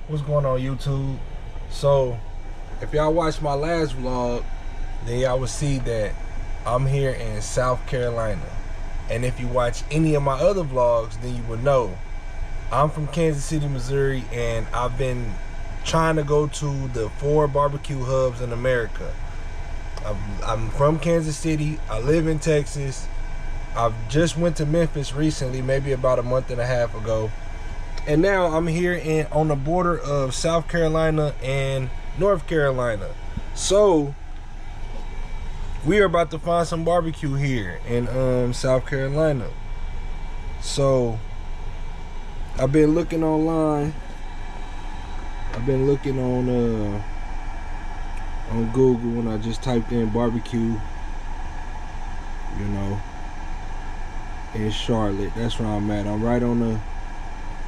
What's going on, YouTube? So, if y'all watched my last vlog, then y'all will see that I'm here in South Carolina. And if you watch any of my other vlogs, then you will know I'm from Kansas City, Missouri, and I've been trying to go to the 4 barbecue hubs in America. I'm from Kansas City. I live in Texas. I just went to Memphis recently, maybe about a month and a half ago. And now I'm here on the border of South Carolina and North Carolina. So we are about to find some barbecue here in South Carolina. So I've been looking online. I've been looking on Google, and I just typed in barbecue, you know, in Charlotte. That's where I'm at. I'm right on the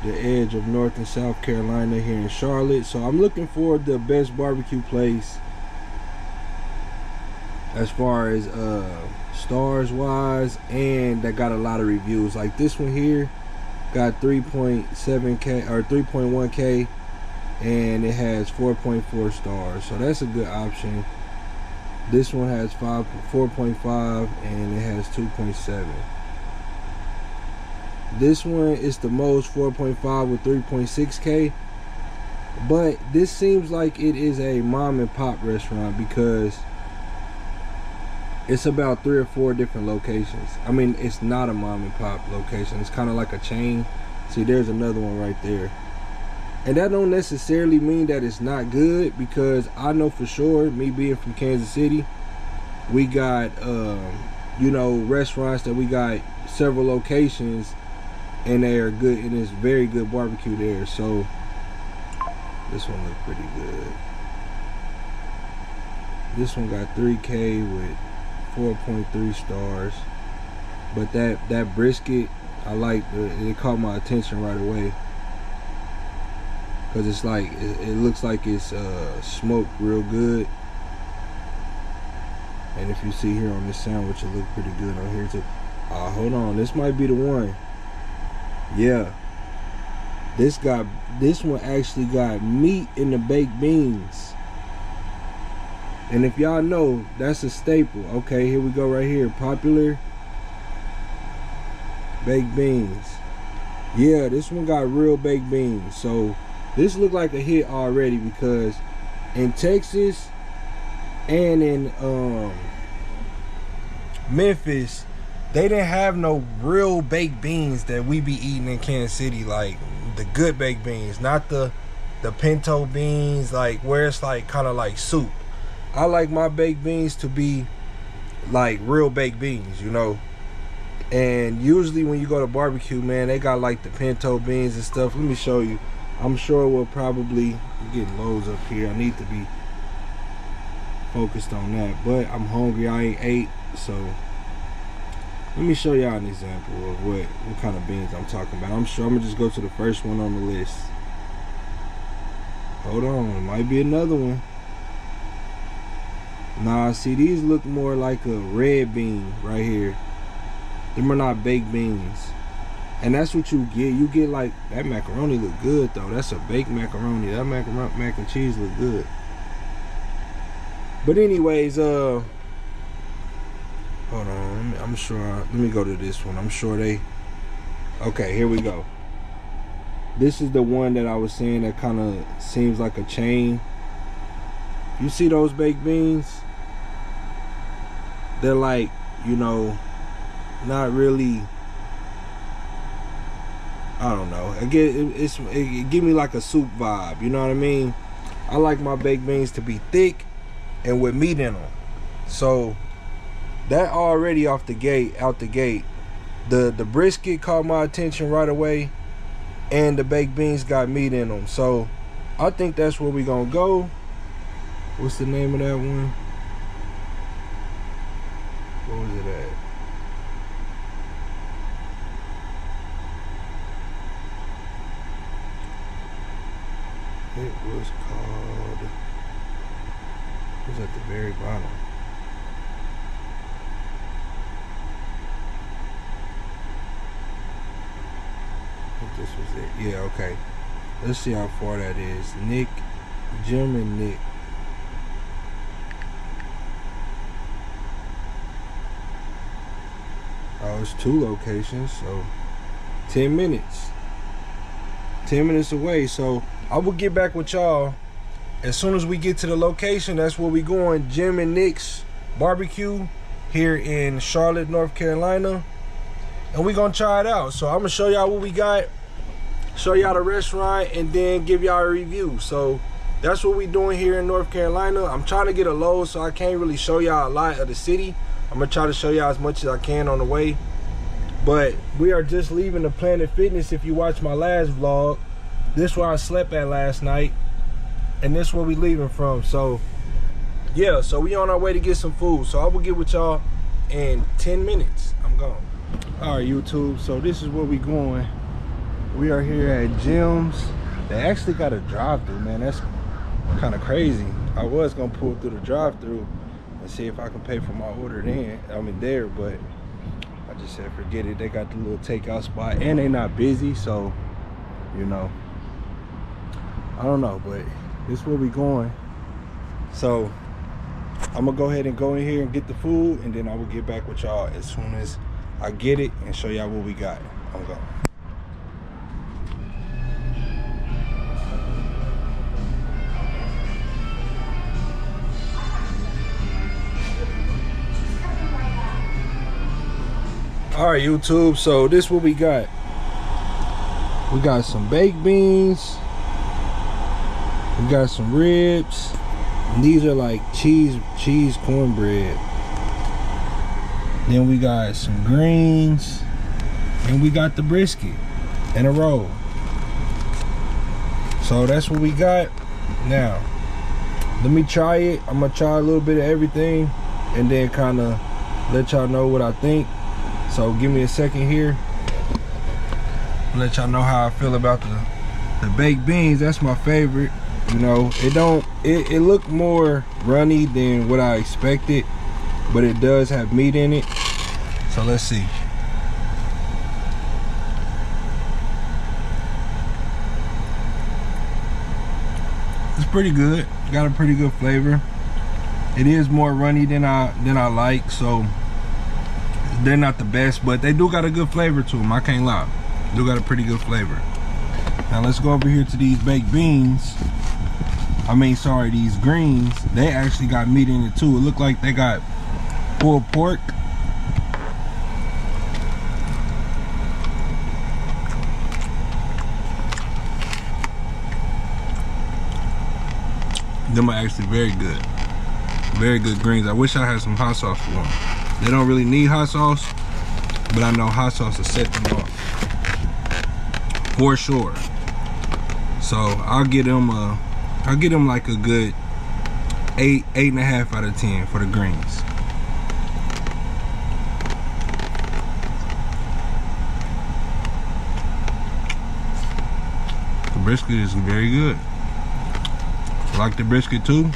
edge of North and South Carolina here in Charlotte. So I'm looking for the best barbecue place as far as stars wise, and that got a lot of reviews. Like this one here got 3.7K or 3.1K, and it has 4.4 stars, so that's a good option. This one has 4.5 and it has 2.7. This one is the most, 4.5 with 3.6K. But this seems like it is a mom and pop restaurant because it's about 3 or 4 different locations. I mean, it's not a mom and pop location. It's kind of like a chain. See, there's another one right there. And that don't necessarily mean that it's not good, because I know for sure, me being from Kansas City, we got, you know, restaurants that we got several locations, and they are good, and it's very good barbecue there. So this one looks pretty good. This one got 3K with 4.3 stars. But that brisket, I like, it caught my attention right away, because it's like it looks like it's smoked real good. And if you see here on this sandwich, it looks pretty good on here too. Hold on, this might be the one. Yeah, this one actually got meat in the baked beans. And if y'all know, that's a staple. Okay, here we go right here. Popular baked beans. Yeah, this one got real baked beans. So this looked like a hit already, because in Texas and in Memphis, they didn't have no real baked beans that we be eating in Kansas City, like the good baked beans, not the pinto beans, like where it's like kind of like soup. I like my baked beans to be like real baked beans, you know. And usually when you go to barbecue, man, they got like the pinto beans and stuff. Let me show you. I'm sure we'll probably, I'm getting loads up here. I need to be focused on that, but I'm hungry. I ain't ate, so let me show y'all an example of what kind of beans I'm talking about. I'm sure I'm gonna just go to the first one on the list. Hold on, it might be another one. Nah, see, these look more like a red bean right here. Them are not baked beans. And that's what you get. You get like, that macaroni look good though. That's a baked macaroni. That mac and cheese look good. But anyways, hold on. I'm sure. Let me go to this one. I'm sure they. Okay, here we go. This is the one that I was saying that kind of seems like a chain. You see those baked beans? They're like, you know, not really. I don't know. Again, it give me like a soup vibe. You know what I mean? I like my baked beans to be thick and with meat in them. So that already out the gate, the brisket caught my attention right away, and the baked beans got meat in them. So I think that's where we gonna go. What's the name of that one? What was it at? It was called, it was at the very bottom. I think this was it. Yeah, okay. Let's see how far that is. Nick, Jim, and Nick. Oh, it's 2 locations, so 10 minutes. 10 minutes away. So I will get back with y'all as soon as we get to the location. That's where we going. Jim and Nick's barbecue here in Charlotte, North Carolina. And we gonna try it out. So I'm gonna show y'all what we got, show y'all the restaurant, and then give y'all a review. So that's what we doing here in North Carolina. I'm trying to get a load, so I can't really show y'all a lot of the city. I'm gonna try to show y'all as much as I can on the way. But we are just leaving the Planet Fitness. If you watch my last vlog, this is where I slept at last night, and this is where we leaving from. So yeah, so we on our way to get some food. So I will get with y'all in 10 minutes. I'm gone. All right, YouTube, so this is where we going. We are here at Jim's. They actually got a drive-through, man. That's kind of crazy. I was gonna pull through the drive-through and see if I can pay for my order there, but I just said forget it. They got the little takeout spot, and they not busy, so you know, I don't know, but this is where we going. So I'm gonna go ahead and go in here and get the food, and then I will get back with y'all as soon as I get it and show y'all what we got. I'm going. All right, YouTube, so this is what we got. We got some baked beans, we got some ribs, and these are like cheese cornbread. Then we got some greens, and we got the brisket and a roll. So that's what we got. Now let me try it. I'm gonna try a little bit of everything and then kind of let y'all know what I think. So give me a second here. I'll let y'all know how I feel about the baked beans. That's my favorite. You know, it looked more runny than what I expected, but it does have meat in it. So let's see. It's pretty good. Got a pretty good flavor. It is more runny than I like, so they're not the best, but they do got a good flavor to them. I can't lie. Do got a pretty good flavor. Now let's go over here to these baked beans. These greens. They actually got meat in it too. It looked like they got pulled pork. Them are actually very good. Very good greens. I wish I had some hot sauce for them. They don't really need hot sauce, but I know hot sauce will set them off for sure. So I'll get them like a good 8.5 out of 10 for the greens. The brisket is very good. I like the brisket too.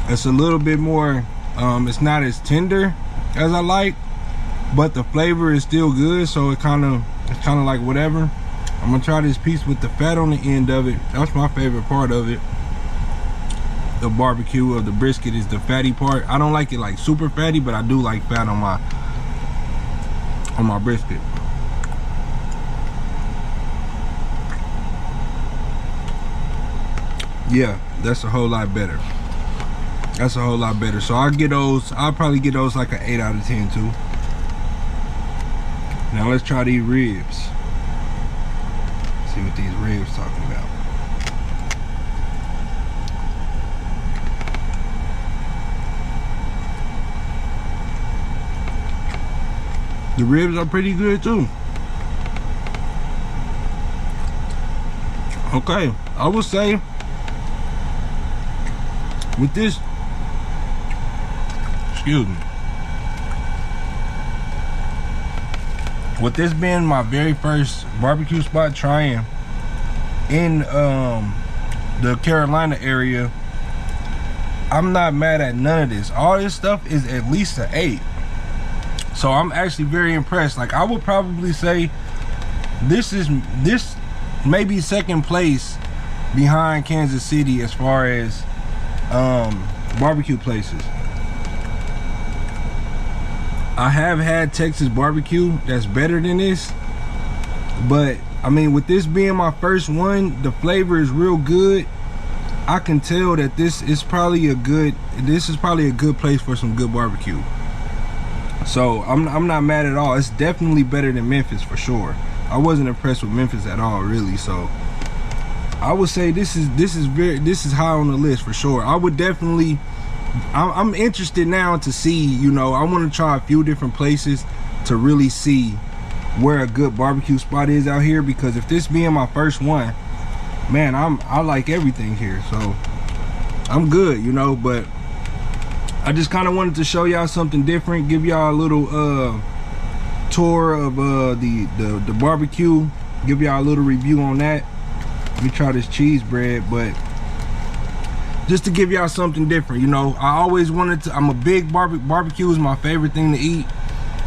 It's a little bit more, it's not as tender as I like, but the flavor is still good, so it's kind of like whatever. I'm gonna try this piece with the fat on the end of it. That's my favorite part of it. The barbecue of the brisket is the fatty part. I don't like it like super fatty, but I do like fat on my brisket. Yeah, that's a whole lot better. That's a whole lot better. So I'll probably get those like an 8 out of 10 too. Now let's try these ribs. See what these ribs talking about. The ribs are pretty good too. Okay, I would say with this, excuse me, with this being my very first barbecue spot trying in the Carolina area, I'm not mad at none of this. All this stuff is at least an 8. So I'm actually very impressed. Like, I would probably say this may be second place behind Kansas City as far as barbecue places. I have had Texas barbecue that's better than this, but I mean, with this being my first one, the flavor is real good. I can tell that this is probably a good place for some good barbecue. So I'm not mad at all. It's definitely better than Memphis for sure. I wasn't impressed with Memphis at all, really. So I would say this is high on the list for sure. I would definitely. I'm interested now to see, you know, I want to try a few different places to really see where a good barbecue spot is out here, because if this being my first one, man, I like everything here, so I'm good, you know. But I just kind of wanted to show y'all something different, give y'all a little tour of the barbecue, give y'all a little review on that. Let me try this cheese bread, but just to give y'all something different, you know. I always wanted to, I'm a big barbecue is my favorite thing to eat.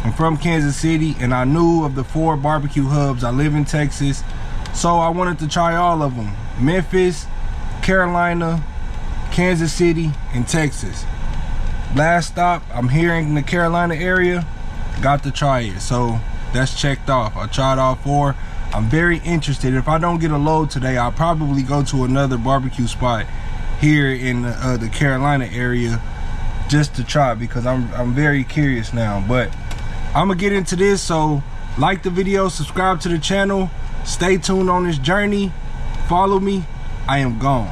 I'm from Kansas City, and I knew of the 4 barbecue hubs. I live in Texas, so I wanted to try all of them: Memphis, Carolina, Kansas City, and Texas. Last stop, I'm here in the Carolina area, got to try it, so that's checked off. I tried all 4. I'm very interested. If I don't get a load today, I'll probably go to another barbecue spot here in the Carolina area just to try, because I'm very curious now. But I'm gonna get into this, so like the video, subscribe to the channel, stay tuned on this journey, follow me. I am gone.